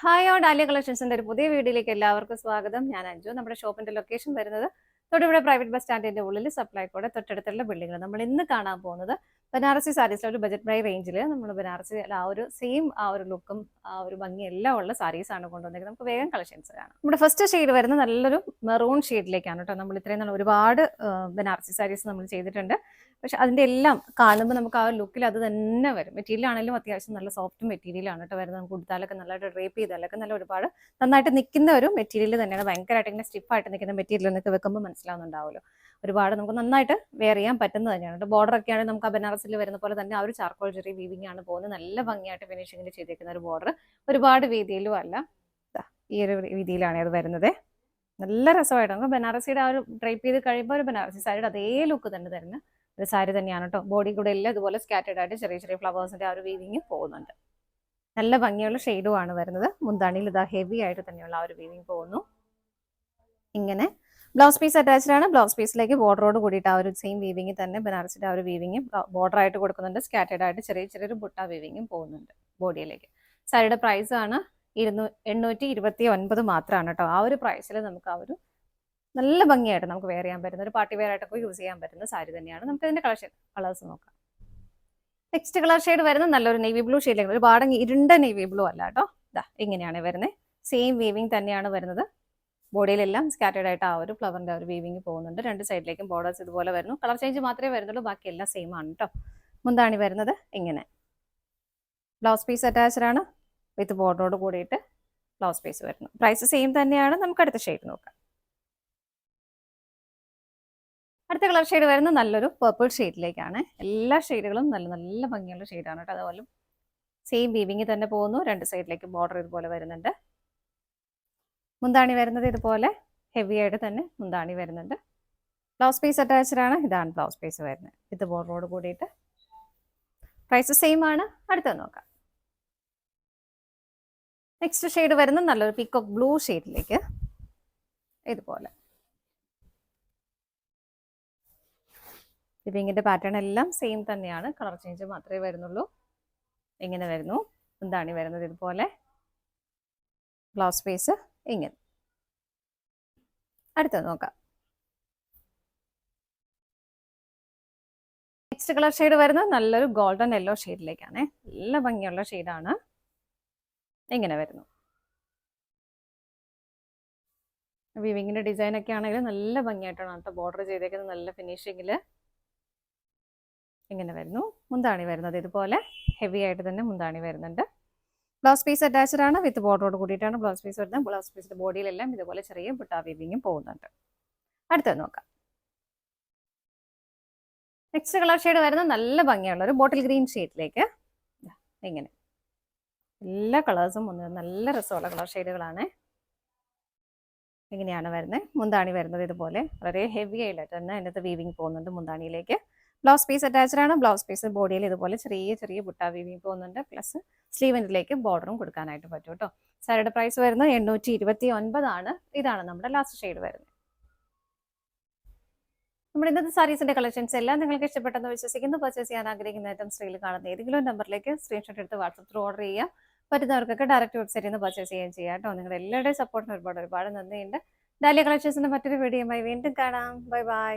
Hi on dahlia കളക്ഷൻസിന്റെ ഒരു പുതിയ വീഡിയോയിലേക്ക് എല്ലാവർക്കും സ്വാഗതം. ഞാൻ അഞ്ജു. നമ്മുടെ ഷോപ്പിന്റെ ലൊക്കേഷൻ വരുന്നത് തൊടുപുഴ പ്രൈവറ്റ് ബസ് സ്റ്റാൻഡിന്റെ ഉള്ളിൽ സപ്ലൈക്കോടെ തൊട്ടടുത്തുള്ള ബിൽഡിംഗിൽ. നമ്മൾ ഇന്ന് കാണാൻ പോകുന്നത് ബനാറസി സാരീസിലെ ഒരു ബജറ്റ് പ്രൈ റേഞ്ചിൽ നമ്മൾ ബനാറസി ആ ഒരു സെയിം ആ ഒരു ലുക്കും ആ ഒരു ഭംഗി എല്ലാം ഉള്ള സാരീസ് ആണ് കൊണ്ടുവന്നിരിക്കുന്നത്. നമുക്ക് വേഗം കളക്ഷൻസ് കാണാം. നമ്മുടെ ഫസ്റ്റ് ഷെയ്ഡ് വരുന്നത് നല്ലൊരു മെറൂൺ ഷെയ്ഡിലേക്കാണ് കേട്ടോ. നമ്മൾ ഇത്രയും നല്ല ഒരുപാട് ബനാറസി സാരീസ് നമ്മൾ ചെയ്തിട്ടുണ്ട്. പക്ഷെ അതിന്റെ എല്ലാം കാണുമ്പോൾ നമുക്ക് ആ ലുക്കിൽ അത് തന്നെ വരും. മെറ്റീരിയൽ ആണെങ്കിലും അത്യാവശ്യം നല്ല സോഫ്റ്റ് മെറ്റീരിയലാണ് കേട്ടോ വരുന്നത്. നമുക്ക് ഉടുത്താലൊക്കെ നല്ലതായിട്ട് ഡ്രേപ്പ് ചെയ്താലൊക്കെ നല്ല ഒരുപാട് നന്നായിട്ട് നിൽക്കുന്ന ഒരു മെറ്റീരിയൽ തന്നെയാണ്. ഭയങ്കരമായിട്ട് ഇങ്ങനെ സ്റ്റിഫായിട്ട് നിൽക്കുന്ന മെറ്റീരിയൽ എന്നൊക്കെ വെക്കുമ്പോൾ മനസ്സിലാവുന്നുണ്ടാവുമല്ലോ. ഒരുപാട് നമുക്ക് നന്നായിട്ട് വെയർ ചെയ്യാൻ പറ്റുന്നത് തന്നെയാണ്. ബോർഡർ ഒക്കെ ആണെങ്കിൽ നമുക്ക് ആ ബനാറസിൽ വരുന്ന പോലെ തന്നെ ആ ഒരു ചാർക്കോൾ ജെറി വീവിംഗ് ആണ് പോകുന്നത്. നല്ല ഭംഗിയായിട്ട് ഫിനിഷിങ്ങിൽ ചെയ്തേക്കുന്ന ഒരു ബോർഡർ. ഒരുപാട് വീതിയിലും അല്ല, ഈ ഒരു വീതിയിലാണ് അത് വരുന്നത്. നല്ല രസമായിട്ട് നമുക്ക് ബനാറസിയുടെ ആ ഒരു ഡ്രൈപ്പ് ചെയ്ത് കഴിയുമ്പോൾ ഒരു ബനാറസി സാരിയുടെ അതേ ലുക്ക് തന്നെ തരുന്ന ഒരു സാരി തന്നെയാണ് കേട്ടോ. ബോഡി കൂടെ എല്ലാം ഇതുപോലെ സ്കാറ്റേഡ് ആയിട്ട് ചെറിയ ചെറിയ ഫ്ലവേഴ്സിന്റെ ആ ഒരു വീവിങ് പോകുന്നുണ്ട്. നല്ല ഭംഗിയുള്ള ഷെയ്ഡും ആണ് വരുന്നത്. മുന്താണിയിൽ ഇതാ ഹെവി ആയിട്ട് തന്നെയുള്ള ആ ഒരു വീവിങ് പോകുന്നു. ഇങ്ങനെ ബ്ലൗസ് പീസ് അറ്റാച്ച്ഡ് ആണ്. ബ്ലൗസ് പീസിലേക്ക് ബോർഡറോട് കൂടിയിട്ട് ആ ഒരു സെയിം വീവിങ് തന്നെ ബനാറസിന്റെ ആ ഒരു വീവിങ് ബോർഡർ ആയിട്ട് കൊടുക്കുന്നുണ്ട്. സ്കാറ്റേഡ് ആയിട്ട് ചെറിയ ചെറിയൊരു ബുട്ട വീവിങ്ങും പോകുന്നുണ്ട് ബോഡിയിലേക്ക്. സാരിയുടെ പ്രൈസ് ആണ് 829 മാത്രമാണ് കേട്ടോ. ആ ഒരു പ്രൈസിൽ നമുക്ക് ആ ഒരു നല്ല ഭംഗിയായിട്ട് നമുക്ക് വെയർ ചെയ്യാൻ പറ്റുന്ന ഒരു പാർട്ടി വെയർ ആയിട്ടൊക്കെ യൂസ് ചെയ്യാൻ പറ്റുന്ന സാരി തന്നെയാണ്. നമുക്ക് ഇതിന്റെ കളേഴ്സ് നോക്കാം. നെക്സ്റ്റ് കളർ ഷെയ്ഡ് വരുന്നത് നല്ലൊരു നേവി ബ്ലൂ ഷെയ്ഡിലേക്ക്, ഒരുപാട് ഇരുണ്ട നേവി ബ്ലൂ അല്ല കേട്ടോ. ഇതാ ഇങ്ങനെയാണ് വരുന്നത്. സെയിം വീവിങ് തന്നെയാണ് വരുന്നത്. ബോഡിയിലെല്ലാം സ്കാറ്റേഡ് ആയിട്ട് ആ ഒരു ഫ്ലവറിന്റെ ഒരു വീവിങ് പോകുന്നുണ്ട്. രണ്ട് സൈഡിലേക്കും ബോർഡേഴ്സ് ഇതുപോലെ വരുന്നു. കളർ ചേഞ്ച് മാത്രമേ വരുന്നുള്ളൂ, ബാക്കി എല്ലാം സെയിം ആണ് കേട്ടോ. മുന്താണി വരുന്നത് ഇങ്ങനെ. ബ്ലൗസ് പീസ് അറ്റാച്ച്ഡ് ആണ് വിത്ത് ബോർഡറോട് കൂടിയിട്ട് ബ്ലൗസ് പീസ് വരുന്നു. പ്രൈസ് സെയിം തന്നെയാണ്. നമുക്ക് അടുത്ത ഷെയ്ഡ് നോക്കാം. അടുത്ത കളർ ഷെയ്ഡ് വരുന്നത് നല്ലൊരു പർപ്പിൾ ഷെയ്ഡിലേക്കാണ്. എല്ലാ ഷെയ്ഡുകളും നല്ല നല്ല ഭംഗിയുള്ള ഷെയ്ഡാണ് കേട്ടോ. അതുപോലെ സെയിം വീവിങ് തന്നെ പോകുന്നു. രണ്ട് സൈഡിലേക്ക് ബോർഡർ ഇതുപോലെ വരുന്നുണ്ട്. മുന്താണി വരുന്നത് ഇതുപോലെ ഹെവി ആയിട്ട് തന്നെ മുന്താണി വരുന്നുണ്ട്. ബ്ലൗസ് പീസ് അറ്റാച്ച്ഡ് ആണ്. ഇതാണ് ബ്ലൗസ് പീസ് വരുന്നത് വിത്ത് ബോർഡറോട് കൂടിയിട്ട്. പ്രൈസ് സെയിം ആണ്. അടുത്തത് നോക്കാം. നെക്സ്റ്റ് ഷെയ്ഡ് വരുന്നത് നല്ലൊരു പീക്കോക്ക് ബ്ലൂ ഷെയ്ഡിലേക്ക് ഇതുപോലെ. ലിവിങ്ങിന്റെ പാറ്റേൺ എല്ലാം സെയിം തന്നെയാണ്. കളർ ചേഞ്ച് മാത്രമേ വരുന്നുള്ളൂ. ഇങ്ങനെ വരുന്നു. മുന്താണി വരുന്നത് ഇതുപോലെ. ബ്ലൗസ് പീസ് ഇങ്ങനെ. അടുത്തത് നോക്കാം. നെക്സ്റ്റ് കളർ ഷെയ്ഡ് വരുന്നത് നല്ലൊരു ഗോൾഡൻ യെല്ലോ ഷെയ്ഡിലേക്കാണ്. നല്ല ഭംഗിയുള്ള ഷെയ്ഡാണ്. ഇങ്ങനെ വരുന്നു. വീവിങ്ങിന്റെ ഡിസൈൻ ഒക്കെ ആണെങ്കിൽ നല്ല ഭംഗിയായിട്ടാണ് കേട്ടോ ബോർഡർ ചെയ്തേക്കുന്നത്. നല്ല ഫിനിഷിങ്ങിൽ ഇങ്ങനെ വരുന്നു. മുന്താണി വരുന്നത് ഇതുപോലെ ഹെവി ആയിട്ട് തന്നെ മുന്താണി വരുന്നുണ്ട്. ബ്ലൗസ് പീസ് അറ്റാച്ച്ഡ് ആണ് വിത്ത് ബോർഡറോട് കൂടിയിട്ടാണ് ബ്ലൗസ് പീസ് വരുന്നത്. ബ്ലൗസ് പീസിന്റെ ബോഡിയിലെല്ലാം ഇതുപോലെ ചെറിയ ബുട്ടാ വീവിങ്ങും പോകുന്നുണ്ട്. അടുത്തത് നോക്കാം. നെക്സ്റ്റ് കളർ ഷെയ്ഡ് വരുന്നത് നല്ല ഭംഗിയുള്ള ഒരു ബോട്ടിൽ ഗ്രീൻ ഷെയ്ഡിലേക്ക് ഇങ്ങനെ. എല്ലാ കളേഴ്സും നല്ല രസമുള്ള കളർ ഷെയ്ഡുകളാണ്. ഇങ്ങനെയാണ് വരുന്നത്. മുന്താണി വരുന്നത് ഇതുപോലെ വളരെ ഹെവി ആയിട്ട് തന്നെ അതിനകത്ത് വീവിങ് പോകുന്നുണ്ട് മുന്താണിയിലേക്ക്. ബ്ലൗസ് പീസ് അറ്റാച്ച്ഡ് ആണ്. ബ്ലൗസ് പീസ് ബോഡിയിൽ ഇതുപോലെ ചെറിയ ചെറിയ ബുട്ടാ വീവിങ് പോകുന്നുണ്ട്. പ്ലസ് സ്ലീവിലേക്ക് ബോർഡറും കൊടുക്കാനായിട്ട് പറ്റും കേട്ടോ. സാരിയുടെ പ്രൈസ് വരുന്നത് 829 ആണ്. ഇതാണ് നമ്മുടെ ലാസ്റ്റ് ഷെയ്ഡ് വരുന്നത്. നമ്മുടെ ഇന്നത്തെ സാരീസിന്റെ കളക്ഷൻസ് എല്ലാം നിങ്ങൾക്ക് ഇഷ്ടപ്പെട്ടെന്ന് വിശ്വസിക്കുന്നു. പർച്ചേസ് ചെയ്യാൻ ആഗ്രഹിക്കുന്ന ഐറ്റംസ് സ്ക്രീനിൽ കാണുന്ന ഏതെങ്കിലും നമ്പറിലേക്ക് സ്ക്രീൻഷോട്ട് എടുത്ത് വാട്സപ്പ് ത്രൂ ഓർഡർ ചെയ്യാം. പറ്റുന്നവർക്കൊക്കെ ഡയറക്റ്റ് വെബ്സൈറ്റിൽ നിന്ന് പർച്ചേസ് ചെയ്യാൻ ചെയ്യാം കേട്ടോ. നിങ്ങളുടെ എല്ലാവരുടെയും സപ്പോർട്ടിന് ഒരുപാട് നന്ദിയുണ്ട്. ഡാലിയ കളക്ഷൻസിന്റെ മറ്റൊരു വീഡിയോയുമായി വീണ്ടും കാണാം. Bye bye.